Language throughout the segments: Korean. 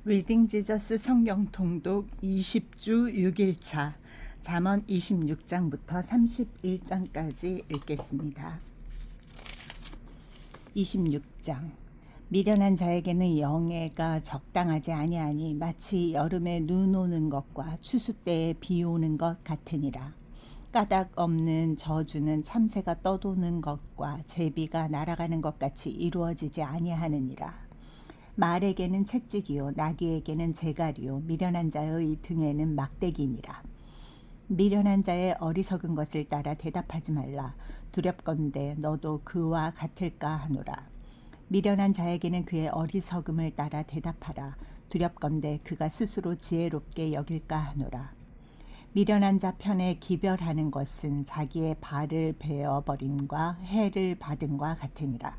리딩 지저스 성경 통독 20주 6일차 잠언 26장부터 31장까지 읽겠습니다. 26장 미련한 자에게는 영예가 적당하지 아니하니 마치 여름에 눈 오는 것과 추수 때에 비 오는 것 같으니라. 까닭 없는 저주는 참새가 떠도는 것과 제비가 날아가는 것 같이 이루어지지 아니하느니라. 말에게는 채찍이요 나귀에게는 재갈이요 미련한 자의 등에는 막대기니라. 미련한 자의 어리석은 것을 따라 대답하지 말라. 두렵건대 너도 그와 같을까 하노라. 미련한 자에게는 그의 어리석음을 따라 대답하라. 두렵건대 그가 스스로 지혜롭게 여길까 하노라. 미련한 자 편에 기별하는 것은 자기의 발을 베어버림과 해를 받음과 같으니라.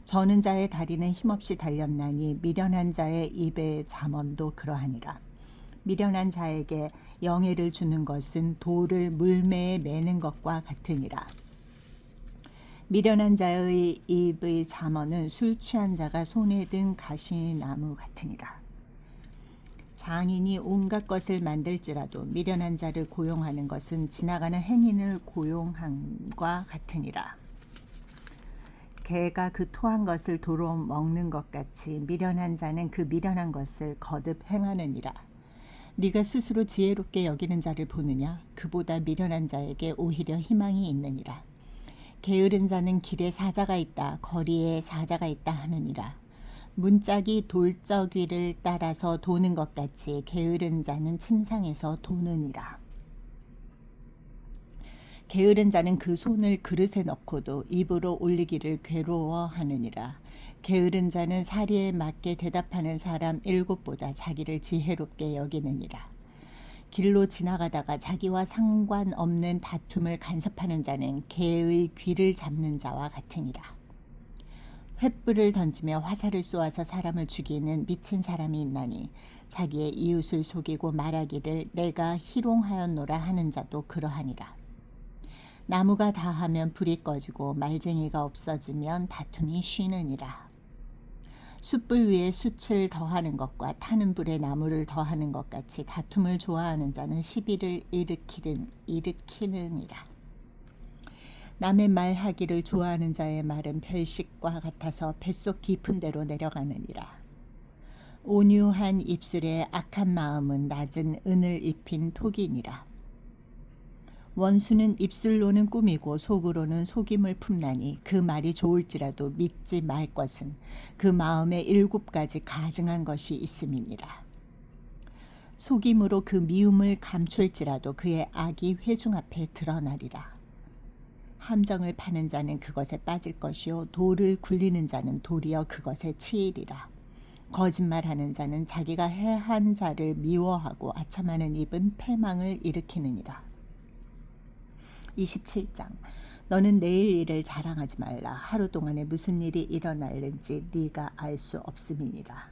저는 자의 다리는 힘없이 달렸나니 미련한 자의 입의 잠언도 그러하니라. 미련한 자에게 영예를 주는 것은 돌을 물매에 매는 것과 같으니라. 미련한 자의 입의 잠언은 술 취한 자가 손에 든 가시나무 같으니라. 장인이 온갖 것을 만들지라도 미련한 자를 고용하는 것은 지나가는 행인을 고용함과 같으니라. 개가 그 토한 것을 도로 먹는 것 같이 미련한 자는 그 미련한 것을 거듭 행하느니라. 네가 스스로 지혜롭게 여기는 자를 보느냐? 그보다 미련한 자에게 오히려 희망이 있느니라. 게으른 자는 길에 사자가 있다, 거리에 사자가 있다 하느니라. 문짝이 돌적위를 따라서 도는 것 같이 게으른 자는 침상에서 도느니라. 게으른 자는 그 손을 그릇에 넣고도 입으로 올리기를 괴로워하느니라. 게으른 자는 사리에 맞게 대답하는 사람 7보다 자기를 지혜롭게 여기느니라. 길로 지나가다가 자기와 상관없는 다툼을 간섭하는 자는 개의 귀를 잡는 자와 같으니라. 횃불을 던지며 화살을 쏘아서 사람을 죽이는 미친 사람이 있나니 자기의 이웃을 속이고 말하기를 내가 희롱하였노라 하는 자도 그러하니라. 나무가 다하면 불이 꺼지고 말쟁이가 없어지면 다툼이 쉬느니라. 숯불 위에 숯을 더하는 것과 타는 불에 나무를 더하는 것 같이 다툼을 좋아하는 자는 시비를 일으키느니라. 남의 말하기를 좋아하는 자의 말은 별식과 같아서 뱃속 깊은 데로 내려가느니라. 온유한 입술에 악한 마음은 낮은 은을 입힌 톡이니라. 원수는 입술로는 꾸미고 속으로는 속임을 품나니 그 말이 좋을지라도 믿지 말 것은 그 마음에 7가지 가증한 것이 있음이니라. 속임으로 그 미움을 감출지라도 그의 악이 회중 앞에 드러나리라. 함정을 파는 자는 그것에 빠질 것이요 돌을 굴리는 자는 도리어 그것에 치이리라. 거짓말하는 자는 자기가 해한 자를 미워하고 아첨하는 입은 패망을 일으키느니라. 27장 너는 내일 일을 자랑하지 말라. 하루 동안에 무슨 일이 일어날는지 네가 알 수 없음이니라.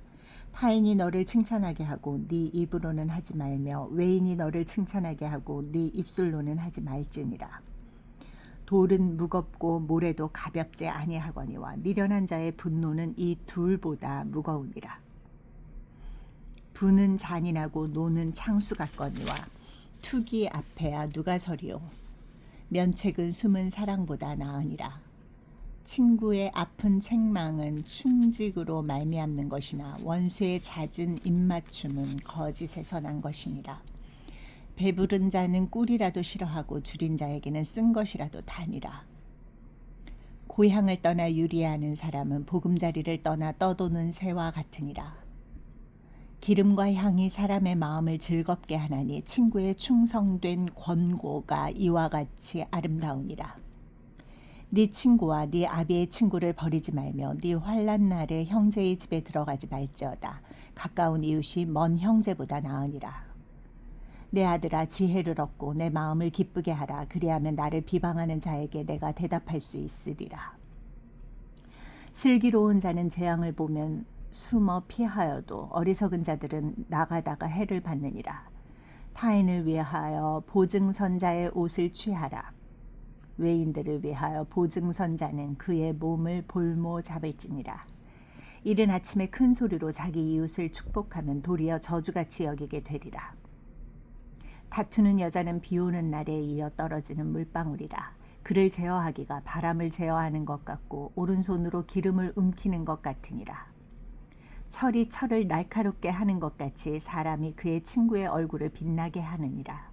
타인이 너를 칭찬하게 하고 네 입으로는 하지 말며 외인이 너를 칭찬하게 하고 네 입술로는 하지 말지니라. 돌은 무겁고 모래도 가볍지 아니하거니와 미련한 자의 분노는 이 둘보다 무거우니라. 부는 잔인하고 노는 창수 같거니와 투기 앞에야 누가 서리요. 면책은 숨은 사랑보다 나으니라. 친구의 아픈 책망은 충직으로 말미암는 것이나 원수의 잦은 입맞춤은 거짓에서 난 것이니라. 배부른 자는 꿀이라도 싫어하고 줄인 자에게는 쓴 것이라도 다니라. 고향을 떠나 유리하는 사람은 보금자리를 떠나 떠도는 새와 같으니라. 기름과 향이 사람의 마음을 즐겁게 하나니 친구의 충성된 권고가 이와 같이 아름다우니라. 네 친구와 네 아비의 친구를 버리지 말며 네 환난 날에 형제의 집에 들어가지 말지어다. 가까운 이웃이 먼 형제보다 나으니라. 내 아들아 지혜를 얻고 내 마음을 기쁘게 하라. 그리하면 나를 비방하는 자에게 내가 대답할 수 있으리라. 슬기로운 자는 재앙을 보면 숨어 피하여도 어리석은 자들은 나가다가 해를 받느니라. 타인을 위하여 보증선자의 옷을 취하라. 외인들을 위하여 보증선자는 그의 몸을 볼모 잡을지니라. 이른 아침에 큰 소리로 자기 이웃을 축복하면 도리어 저주같이 여기게 되리라. 다투는 여자는 비 오는 날에 이어 떨어지는 물방울이라. 그를 제어하기가 바람을 제어하는 것 같고 오른손으로 기름을 움키는 것 같으니라. 철이 철을 날카롭게 하는 것 같이 사람이 그의 친구의 얼굴을 빛나게 하느니라.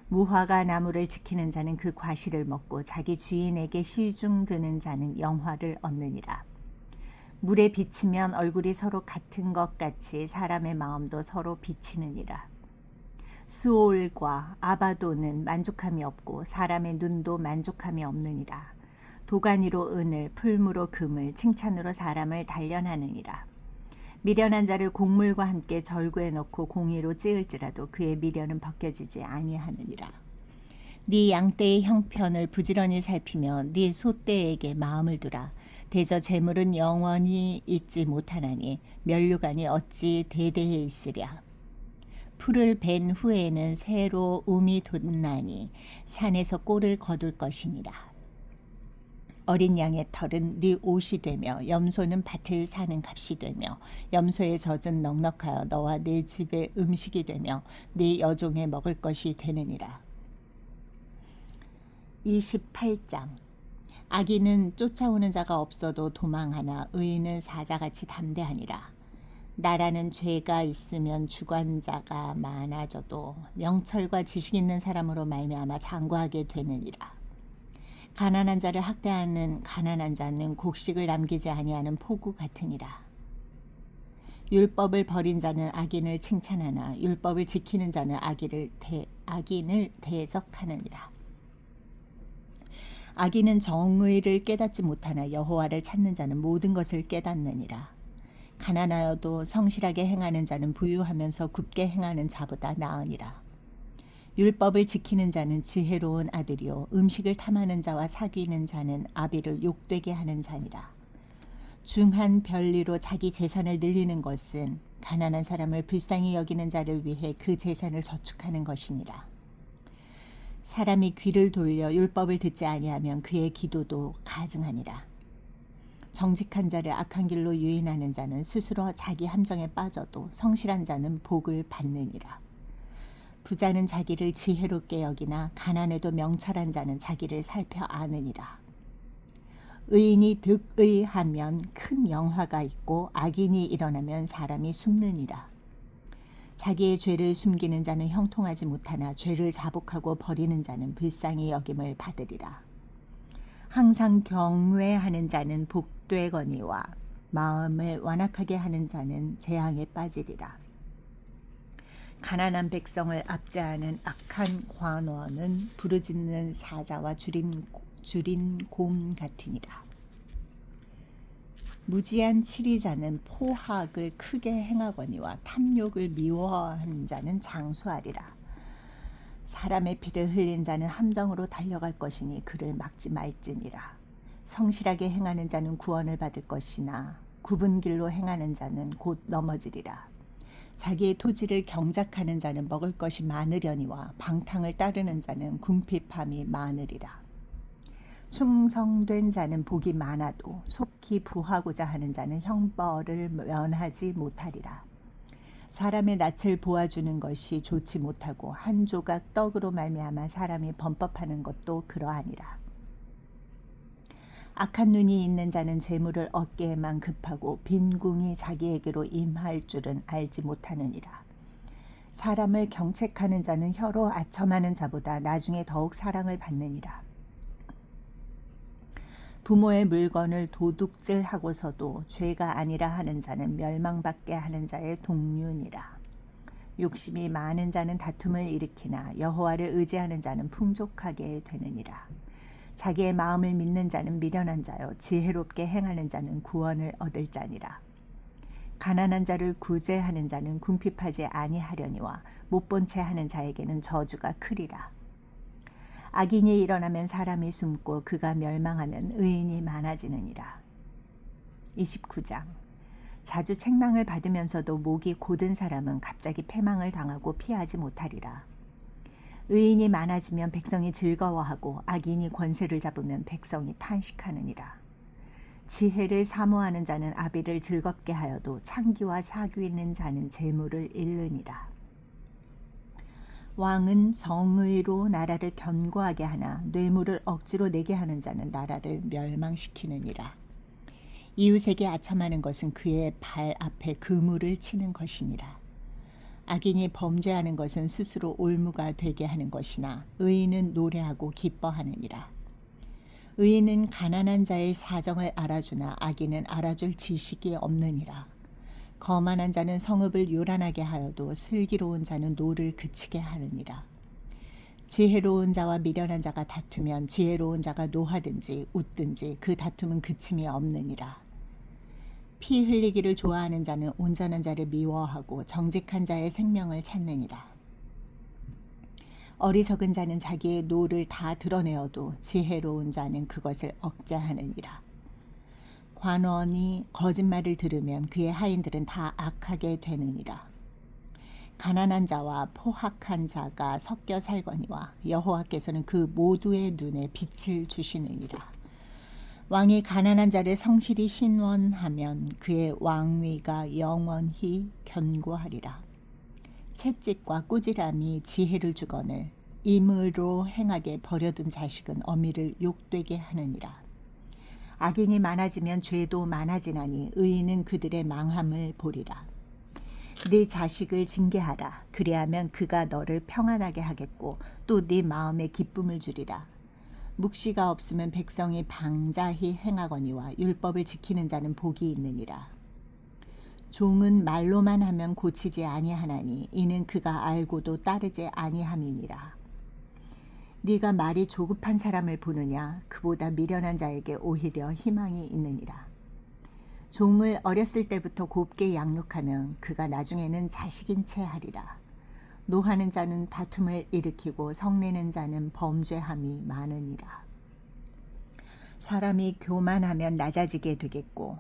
무화과 나무를 지키는 자는 그 과실을 먹고 자기 주인에게 시중 드는 자는 영화를 얻느니라. 물에 비치면 얼굴이 서로 같은 것 같이 사람의 마음도 서로 비치느니라. 스올과 아바도는 만족함이 없고 사람의 눈도 만족함이 없느니라. 도가니로 은을, 풀무로 금을, 칭찬으로 사람을 단련하느니라. 미련한 자를 곡물과 함께 절구에 넣고 공의로 찌을지라도 그의 미련은 벗겨지지 아니하느니라. 네 양떼의 형편을 부지런히 살피며 네 소떼에게 마음을 두라. 대저 재물은 영원히 있지 못하나니 면류관이 어찌 대대에 있으랴. 풀을 벤 후에는 새로 움이 돋나니 산에서 꼴을 거둘 것이니라. 어린 양의 털은 네 옷이 되며 염소는 밭을 사는 값이 되며 염소의 젖은 넉넉하여 너와 네 집의 음식이 되며 네 여종의 먹을 것이 되느니라. 28장. 악인은 쫓아오는 자가 없어도 도망하나 의인은 사자같이 담대하니라. 나라는 죄가 있으면 주관자가 많아져도 명철과 지식 있는 사람으로 말미암아 장구하게 되느니라. 가난한 자를 학대하는 가난한 자는 곡식을 남기지 아니하는 포구 같으니라. 율법을 버린 자는 악인을 칭찬하나 율법을 지키는 자는 악인을 대적하느니라. 악인은 정의를 깨닫지 못하나 여호와를 찾는 자는 모든 것을 깨닫느니라. 가난하여도 성실하게 행하는 자는 부유하면서 굽게 행하는 자보다 나으니라. 율법을 지키는 자는 지혜로운 아들이요 음식을 탐하는 자와 사귀는 자는 아비를 욕되게 하는 자니라. 중한 별리로 자기 재산을 늘리는 것은 가난한 사람을 불쌍히 여기는 자를 위해 그 재산을 저축하는 것이니라. 사람이 귀를 돌려 율법을 듣지 아니하면 그의 기도도 가증하니라. 정직한 자를 악한 길로 유인하는 자는 스스로 자기 함정에 빠져도 성실한 자는 복을 받느니라. 부자는 자기를 지혜롭게 여기나 가난해도 명철한 자는 자기를 살펴 아느니라. 의인이 득의하면 큰 영화가 있고 악인이 일어나면 사람이 숨느니라. 자기의 죄를 숨기는 자는 형통하지 못하나 죄를 자복하고 버리는 자는 불쌍히 여김을 받으리라. 항상 경외하는 자는 복되거니와 마음을 완악하게 하는 자는 재앙에 빠지리라. 가난한 백성을 압제하는 악한 관원은 부르짖는 사자와 줄인 곰 같으니라. 무지한 치리자는 포학을 크게 행하거니와 탐욕을 미워하는 자는 장수하리라. 사람의 피를 흘린 자는 함정으로 달려갈 것이니 그를 막지 말지니라. 성실하게 행하는 자는 구원을 받을 것이나 굽은 길로 행하는 자는 곧 넘어지리라. 자기의 토지를 경작하는 자는 먹을 것이 많으려니와 방탕을 따르는 자는 궁핍함이 많으리라. 충성된 자는 복이 많아도 속히 부하고자 하는 자는 형벌을 면하지 못하리라. 사람의 낯을 보아주는 것이 좋지 못하고 한 조각 떡으로 말미암아 사람이 범법하는 것도 그러하니라. 악한 눈이 있는 자는 재물을 얻기에만 급하고 빈궁이 자기에게로 임할 줄은 알지 못하느니라. 사람을 경책하는 자는 혀로 아첨하는 자보다 나중에 더욱 사랑을 받느니라. 부모의 물건을 도둑질하고서도 죄가 아니라 하는 자는 멸망받게 하는 자의 동류니라. 욕심이 많은 자는 다툼을 일으키나 여호와를 의지하는 자는 풍족하게 되느니라. 자기의 마음을 믿는 자는 미련한 자요 지혜롭게 행하는 자는 구원을 얻을 자니라. 가난한 자를 구제하는 자는 궁핍하지 아니하려니와 못본 채 하는 자에게는 저주가 크리라. 악인이 일어나면 사람이 숨고 그가 멸망하면 의인이 많아지느니라. 29장. 자주 책망을 받으면서도 목이 곧은 사람은 갑자기 패망을 당하고 피하지 못하리라. 의인이 많아지면 백성이 즐거워하고 악인이 권세를 잡으면 백성이 탄식하느니라. 지혜를 사모하는 자는 아비를 즐겁게 하여도 창기와 사귀는 자는 재물을 잃느니라. 왕은 정의로 나라를 견고하게 하나 뇌물을 억지로 내게 하는 자는 나라를 멸망시키느니라. 이웃에게 아첨하는 것은 그의 발 앞에 그물을 치는 것이니라. 악인이 범죄하는 것은 스스로 올무가 되게 하는 것이나 의인은 노래하고 기뻐하느니라. 의인은 가난한 자의 사정을 알아주나 악인은 알아줄 지식이 없느니라. 거만한 자는 성읍을 요란하게 하여도 슬기로운 자는 노를 그치게 하느니라. 지혜로운 자와 미련한 자가 다투면 지혜로운 자가 노하든지 웃든지 그 다툼은 그침이 없느니라. 피 흘리기를 좋아하는 자는 온전한 자를 미워하고 정직한 자의 생명을 찾느니라. 어리석은 자는 자기의 노를 다 드러내어도 지혜로운 자는 그것을 억제하느니라. 관원이 거짓말을 들으면 그의 하인들은 다 악하게 되느니라. 가난한 자와 포학한 자가 섞여 살거니와 여호와께서는 그 모두의 눈에 빛을 주시느니라. 왕이 가난한 자를 성실히 신원하면 그의 왕위가 영원히 견고하리라. 채찍과 꾸지람이 지혜를 주거늘 임의로 행하게 버려둔 자식은 어미를 욕되게 하느니라. 악인이 많아지면 죄도 많아지나니 의인은 그들의 망함을 보리라. 네 자식을 징계하라. 그리하면 그가 너를 평안하게 하겠고 또 네 마음에 기쁨을 주리라. 묵시가 없으면 백성이 방자히 행하거니와 율법을 지키는 자는 복이 있느니라. 종은 말로만 하면 고치지 아니하나니 이는 그가 알고도 따르지 아니함이니라. 네가 말이 조급한 사람을 보느냐? 그보다 미련한 자에게 오히려 희망이 있느니라. 종을 어렸을 때부터 곱게 양육하면 그가 나중에는 자식인 채 하리라. 노하는 자는 다툼을 일으키고 성내는 자는 범죄함이 많으니라. 사람이 교만하면 낮아지게 되겠고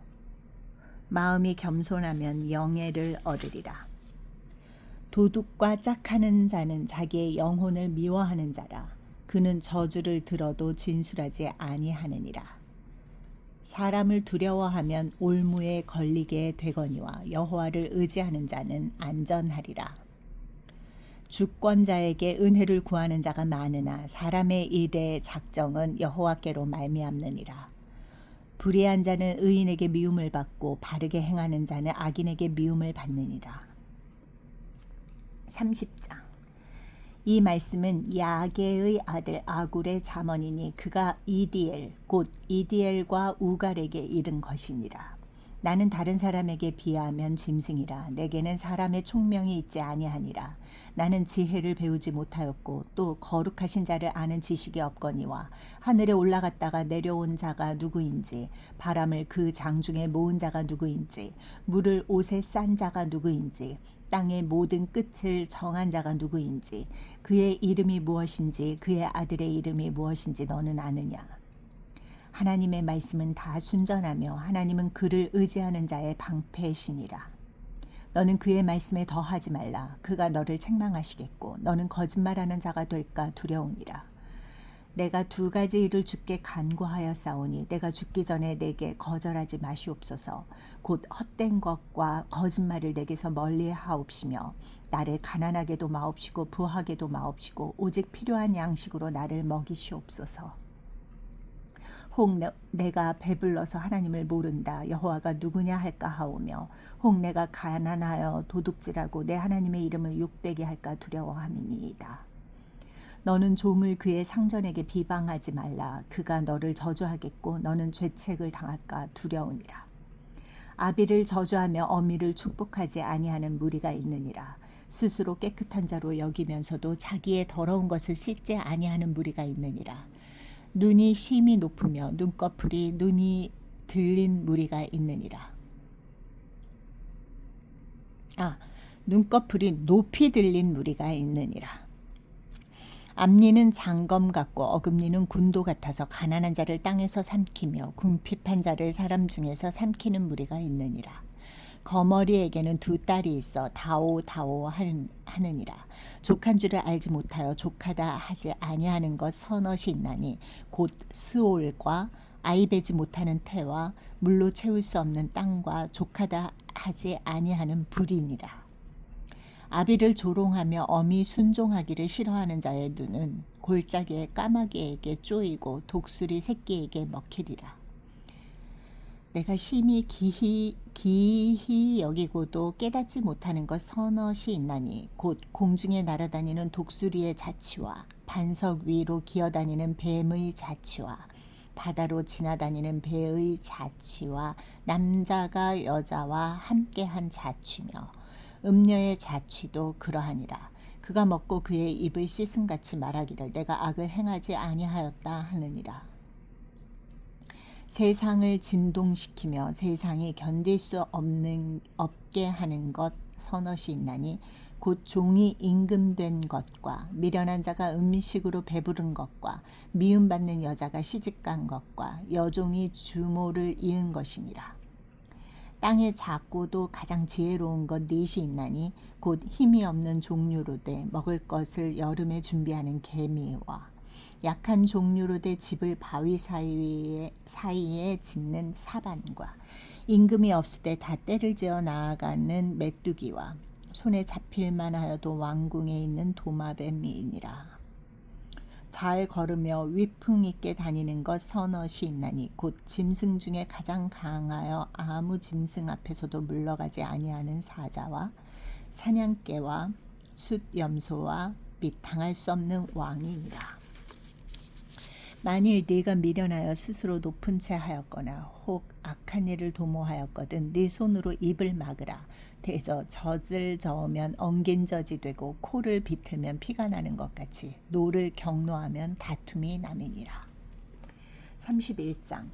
마음이 겸손하면 영예를 얻으리라. 도둑과 짝하는 자는 자기의 영혼을 미워하는 자라. 그는 저주를 들어도 진술하지 아니하느니라. 사람을 두려워하면 올무에 걸리게 되거니와 여호와를 의지하는 자는 안전하리라. 주권자에게 은혜를 구하는 자가 많으나 사람의 일의 작정은 여호와께로 말미암느니라. 불의한 자는 의인에게 미움을 받고 바르게 행하는 자는 악인에게 미움을 받느니라. 30장. 이 말씀은 야게의 아들 아굴의 잠언이니 그가 이디엘 곧 이디엘과 우갈에게 이른 것이니라. 나는 다른 사람에게 비하면 짐승이라. 내게는 사람의 총명이 있지 아니하니라. 나는 지혜를 배우지 못하였고 또 거룩하신 자를 아는 지식이 없거니와 하늘에 올라갔다가 내려온 자가 누구인지 바람을 그 장중에 모은 자가 누구인지 물을 옷에 싼 자가 누구인지 땅의 모든 끝을 정한 자가 누구인지 그의 이름이 무엇인지 그의 아들의 이름이 무엇인지 너는 아느냐. 하나님의 말씀은 다 순전하며 하나님은 그를 의지하는 자의 방패시니라. 너는 그의 말씀에 더하지 말라. 그가 너를 책망하시겠고 너는 거짓말하는 자가 될까 두려우니라. 내가 두 가지 일을 주께 간구하였사오니 내가 죽기 전에 내게 거절하지 마시옵소서. 곧 헛된 것과 거짓말을 내게서 멀리 하옵시며 나를 가난하게도 마옵시고 부하게도 마옵시고 오직 필요한 양식으로 나를 먹이시옵소서. 혹 내가 배불러서 하나님을 모른다 여호와가 누구냐 할까 하오며 혹 내가 가난하여 도둑질하고 내 하나님의 이름을 욕되게 할까 두려워함이니이다. 너는 종을 그의 상전에게 비방하지 말라. 그가 너를 저주하겠고 너는 죄책을 당할까 두려우니라. 아비를 저주하며 어미를 축복하지 아니하는 무리가 있느니라. 스스로 깨끗한 자로 여기면서도 자기의 더러운 것을 씻지 아니하는 무리가 있느니라. 눈이 심히 높으며 눈꺼풀이 눈이 들린 무리가 있느니라. 눈꺼풀이 높이 들린 무리가 있느니라. 앞니는 장검 같고 어금니는 군도 같아서 가난한 자를 땅에서 삼키며 궁핍한 자를 사람 중에서 삼키는 무리가 있느니라. 거머리에게는 두 딸이 있어 다오 하느니라. 족한 줄을 알지 못하여 족하다 하지 아니하는 것 서넛이 있나니 곧 스올과 아이 베지 못하는 태와 물로 채울 수 없는 땅과 족하다 하지 아니하는 불이니라. 아비를 조롱하며 엄히 순종하기를 싫어하는 자의 눈은 골짜기의 까마귀에게 쪼이고 독수리 새끼에게 먹히리라. 내가 심히 기히 여기고도 깨닫지 못하는 것 서넛이 있나니 곧 공중에 날아다니는 독수리의 자치와 반석 위로 기어다니는 뱀의 자치와 바다로 지나다니는 배의 자치와 남자가 여자와 함께한 자취며 음녀의 자취도 그러하니라. 그가 먹고 그의 입을 씻음같이 말하기를 내가 악을 행하지 아니하였다 하느니라. 세상을 진동시키며 세상이 견딜 수 없게 하는 것 서넛이 있나니 곧 종이 임금된 것과 미련한 자가 음식으로 배부른 것과 미움받는 여자가 시집간 것과 여종이 주모를 이은 것이니라. 땅의 작고도 가장 지혜로운 것 넷이 있나니 곧 힘이 없는 종류로되 먹을 것을 여름에 준비하는 개미와 약한 종류로되 집을 바위 사이에 짓는 사반과 임금이 없을 때 다 때를 지어 나아가는 메뚜기와 손에 잡힐만 하여도 왕궁에 있는 도마뱀이니라. 잘 걸으며 위풍 있게 다니는 것 서넛이 있나니 곧 짐승 중에 가장 강하여 아무 짐승 앞에서도 물러가지 아니하는 사자와 사냥개와 숫염소와 및 당할 수 없는 왕이니라. 만일 네가 미련하여 스스로 높은 채 하였거나 혹 악한 일을 도모하였거든 네 손으로 입을 막으라. 대저 젖을 저으면 엉긴 젖이 되고 코를 비틀면 피가 나는 것 같이 노를 경노하면 다툼이 남이니라. 31장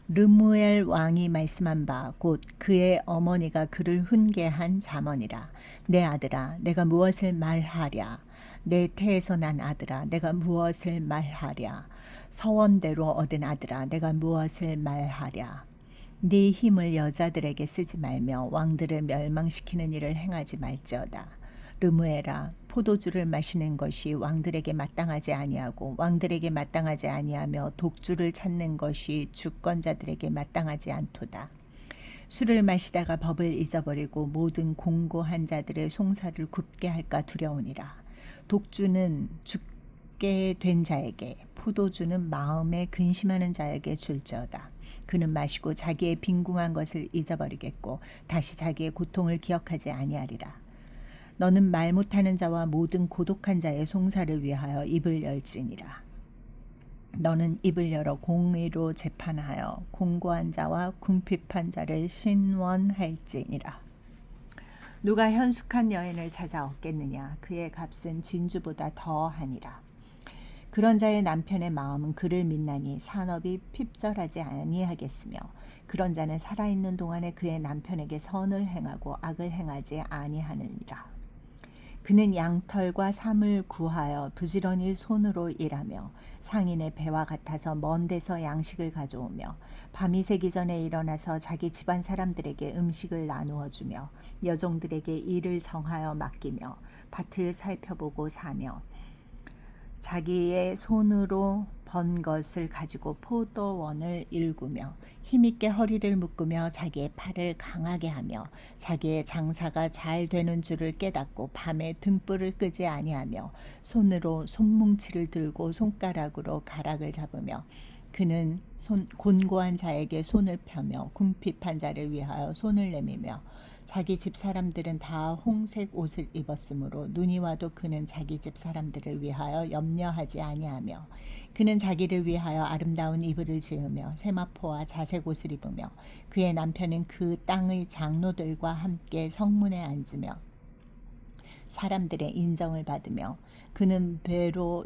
르무엘 왕이 말씀한 바 곧 그의 어머니가 그를 훈계한 잠언이라. 내 아들아 내가 무엇을 말하랴. 내 태에서 난 아들아 내가 무엇을 말하랴. 서원대로 얻은 아들아 내가 무엇을 말하랴. 네 힘을 여자들에게 쓰지 말며 왕들을 멸망시키는 일을 행하지 말지어다. 르무엘아 포도주를 마시는 것이 왕들에게 마땅하지 아니하고 왕들에게 마땅하지 아니하며 독주를 찾는 것이 주권자들에게 마땅하지 않도다. 술을 마시다가 법을 잊어버리고 모든 공고한 자들의 송사를 굽게 할까 두려우니라. 독주는 죽게 된 자에게 포도주는 마음에 근심하는 자에게 줄지어다. 그는 마시고 자기의 빈궁한 것을 잊어버리겠고 다시 자기의 고통을 기억하지 아니하리라. 너는 말 못하는 자와 모든 고독한 자의 송사를 위하여 입을 열지니라. 너는 입을 열어 공의로 재판하여 공고한 자와 궁핍한 자를 신원할지니라. 누가 현숙한 여인을 찾아 얻겠느냐. 그의 값은 진주보다 더하니라. 그런 자의 남편의 마음은 그를 믿나니 산업이 핍절하지 아니하겠으며 그런 자는 살아있는 동안에 그의 남편에게 선을 행하고 악을 행하지 아니하느니라. 그는 양털과 삼을 구하여 부지런히 손으로 일하며 상인의 배와 같아서 먼 데서 양식을 가져오며 밤이 새기 전에 일어나서 자기 집안 사람들에게 음식을 나누어 주며 여종들에게 일을 정하여 맡기며 밭을 살펴보고 사며 자기의 손으로 번 것을 가지고 포도원을 일구며 힘있게 허리를 묶으며 자기의 팔을 강하게 하며 자기의 장사가 잘 되는 줄을 깨닫고 밤에 등불을 끄지 아니하며 손으로 손뭉치를 들고 손가락으로 가락을 잡으며 그는 곤고한 자에게 손을 펴며 궁핍한 자를 위하여 손을 내밀며 자기 집 사람들은 다 홍색 옷을 입었으므로 눈이 와도 그는 자기 집 사람들을 위하여 염려하지 아니하며 그는 자기를 위하여 아름다운 이불을 지으며 세마포와 자색 옷을 입으며 그의 남편은 그 땅의 장로들과 함께 성문에 앉으며 사람들의 인정을 받으며 그는 배로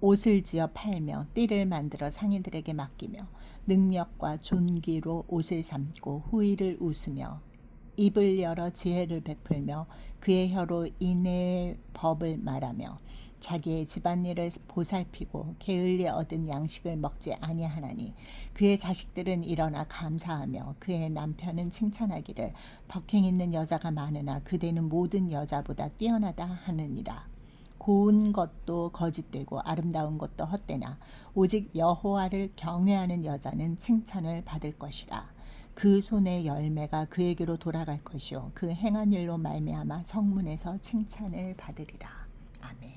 옷을 지어 팔며 띠를 만들어 상인들에게 맡기며 능력과 존귀로 옷을 삼고 후의를 웃으며 입을 열어 지혜를 베풀며 그의 혀로 인애의 법을 말하며 자기의 집안일을 보살피고 게을리 얻은 양식을 먹지 아니하나니 그의 자식들은 일어나 감사하며 그의 남편은 칭찬하기를 덕행 있는 여자가 많으나 그대는 모든 여자보다 뛰어나다 하느니라. 고운 것도 거짓되고 아름다운 것도 헛되나 오직 여호와를 경외하는 여자는 칭찬을 받을 것이라. 그 손의 열매가 그에게로 돌아갈 것이요 그 행한 일로 말미암아 성문에서 칭찬을 받으리라. 아멘.